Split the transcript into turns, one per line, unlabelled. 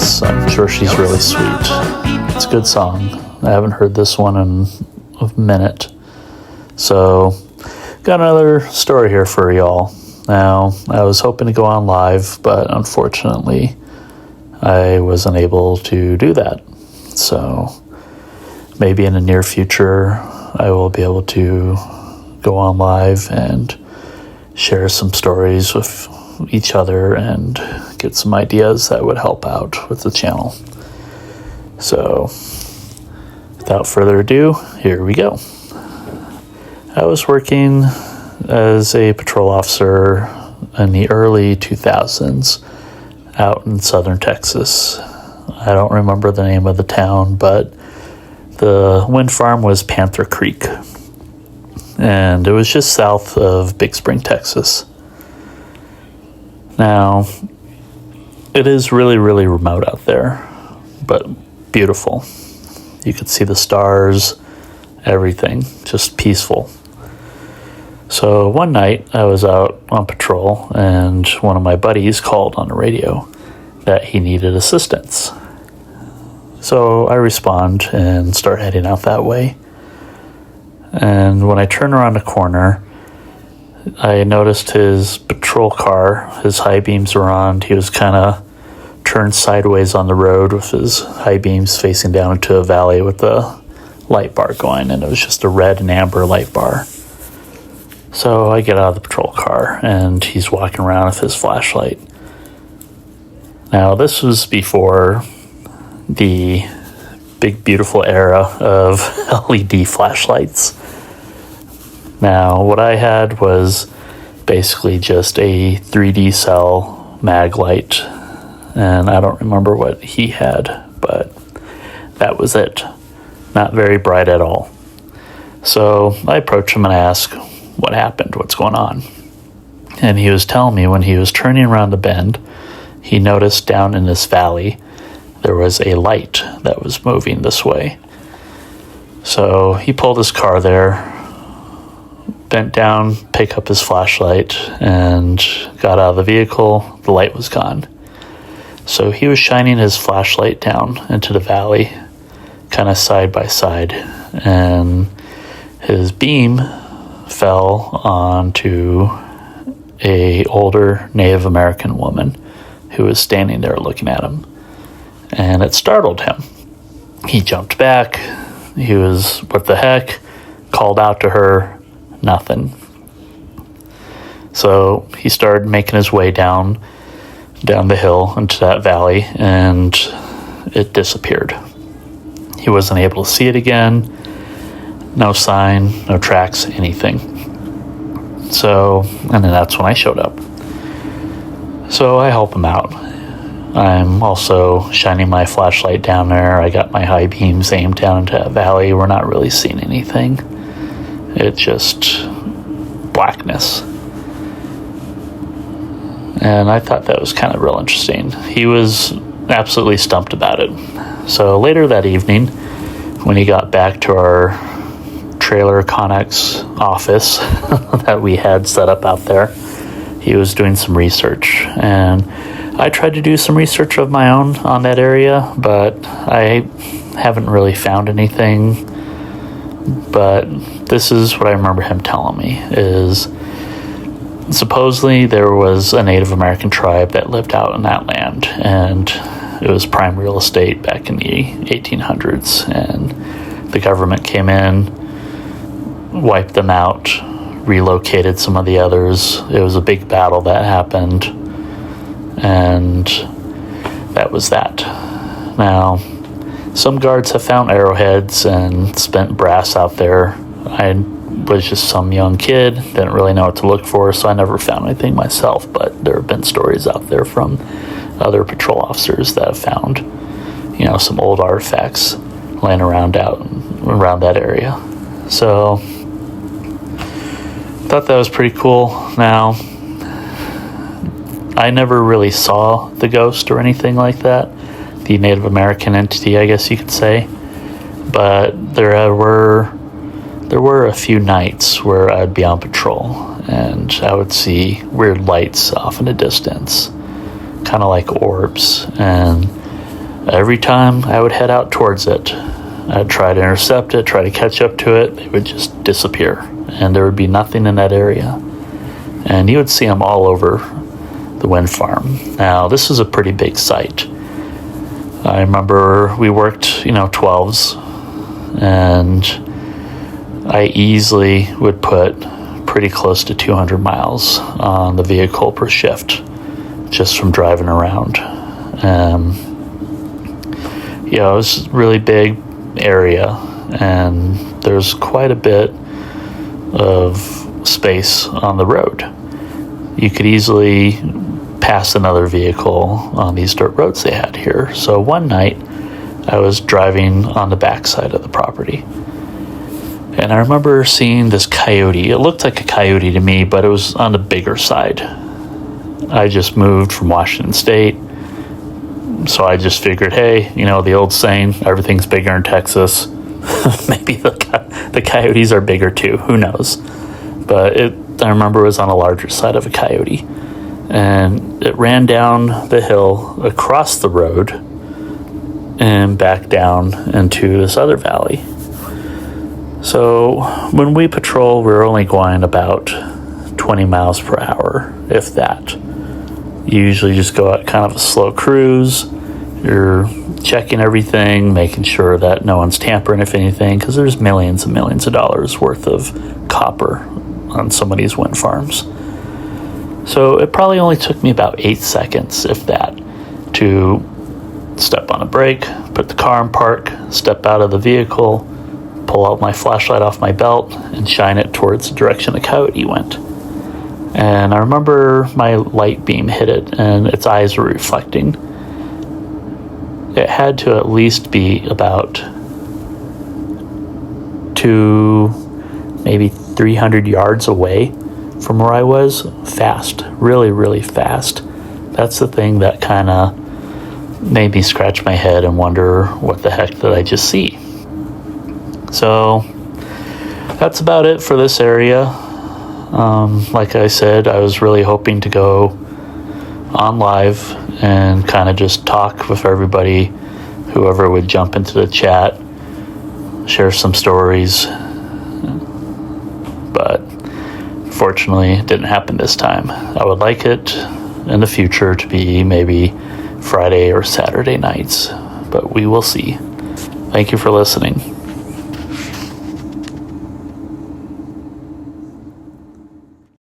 Distance. I'm sure she's really sweet. It's a good song. I haven't heard this one in a minute. So, got another story here for y'all. Now, I was hoping to go on live, but unfortunately, I wasn't able to do that. So, maybe in the near future, I will be able to go on live and share some stories with each other and get some ideas that would help out with the channel. So, without further ado, here we go. I was working as a patrol officer in the early 2000s out in southern Texas. I don't remember the name of the town, but the wind farm was Panther Creek. And it was just south of Big Spring, Texas. Now, it is really, really remote out there, but beautiful. You could see the stars, everything, just peaceful. So one night I was out on patrol and one of my buddies called on the radio that he needed assistance. So I respond and start heading out that way. And when I turn around the corner, I noticed his patrol car, his high beams were on. He was kind of turned sideways on the road with his high beams facing down into a valley with the light bar going, and it was just a red and amber light bar. So I get out of the patrol car, and he's walking around with his flashlight. Now, this was before the big, beautiful era of LED flashlights. Now, what I had was basically just a 3D cell mag light, and I don't remember what he had, but that was it. Not very bright at all. So I approached him and I asked, what happened? What's going on? And he was telling me when he was turning around the bend, he noticed down in this valley there was a light that was moving this way. So he pulled his car there, bent down, picked up his flashlight, and got out of the vehicle. The light was gone. So he was shining his flashlight down into the valley, kind of side by side, and his beam fell onto a older Native American woman who was standing there looking at him, and it startled him. He jumped back. He was, what the heck? Called out to her. Nothing. So he started making his way down the hill into that valley, and it disappeared. He wasn't able to see it again. No sign, no tracks, anything. So, and then that's when I showed up. So I help him out. I'm also shining my flashlight down there. I got my high beams aimed down into that valley. We're not really seeing anything. It's just blackness. And I thought that was kind of real interesting. He was absolutely stumped about it. So later that evening, when he got back to our trailer Connex office that we had set up out there, he was doing some research. And I tried to do some research of my own on that area, but I haven't really found anything. But this is what I remember him telling me, is supposedly there was a Native American tribe that lived out in that land, and it was prime real estate back in the 1800s, and the government came in, wiped them out, relocated some of the others. It was a big battle that happened, and that was that. Now, some guards have found arrowheads and spent brass out there. I was just some young kid, didn't really know what to look for, so I never found anything myself, but there have been stories out there from other patrol officers that have found, some old artifacts laying around that area. So, thought that was pretty cool. Now, I never really saw the ghost or anything like that, the Native American entity, I guess you could say, but there were a few nights where I'd be on patrol and I would see weird lights off in the distance, kind of like orbs, and Every time I would head out towards it, I'd try to intercept it, try to catch up to it. They would just disappear, and there would be nothing in that area. And you would see them all over the wind farm. Now, this is a pretty big site. I remember we worked, 12s, and I easily would put pretty close to 200 miles on the vehicle per shift, just from driving around. It was a really big area, and there's quite a bit of space on the road. You could easily pass another vehicle on these dirt roads they had here. So one night, I was driving on the backside of the property, and I remember seeing this coyote. It looked like a coyote to me, but it was on the bigger side. I just moved from Washington State, so I just figured, hey, the old saying, everything's bigger in Texas. Maybe the coyotes are bigger too. Who knows? But I remember it was on a larger side of a coyote. And it ran down the hill, across the road, and back down into this other valley. So when we patrol, we're only going about 20 miles per hour, if that. You usually just go at kind of a slow cruise. You're checking everything, making sure that no one's tampering, if anything, because there's millions and millions of dollars worth of copper on some of these wind farms. So it probably only took me about 8 seconds, if that, to step on a brake, put the car in park, step out of the vehicle, pull out my flashlight off my belt, and shine it towards the direction the coyote went. And I remember my light beam hit it, and its eyes were reflecting. It had to at least be about 200, maybe 300 yards away from where I was. Fast, really, really fast. That's the thing that kind of made me scratch my head and wonder, what the heck did I just see? So that's about it for this area. Like I said, I was really hoping to go on live and kind of just talk with everybody, whoever would jump into the chat, share some stories. But fortunately, it didn't happen this time. I would like it in the future to be maybe Friday or Saturday nights, but we will see. Thank you for listening.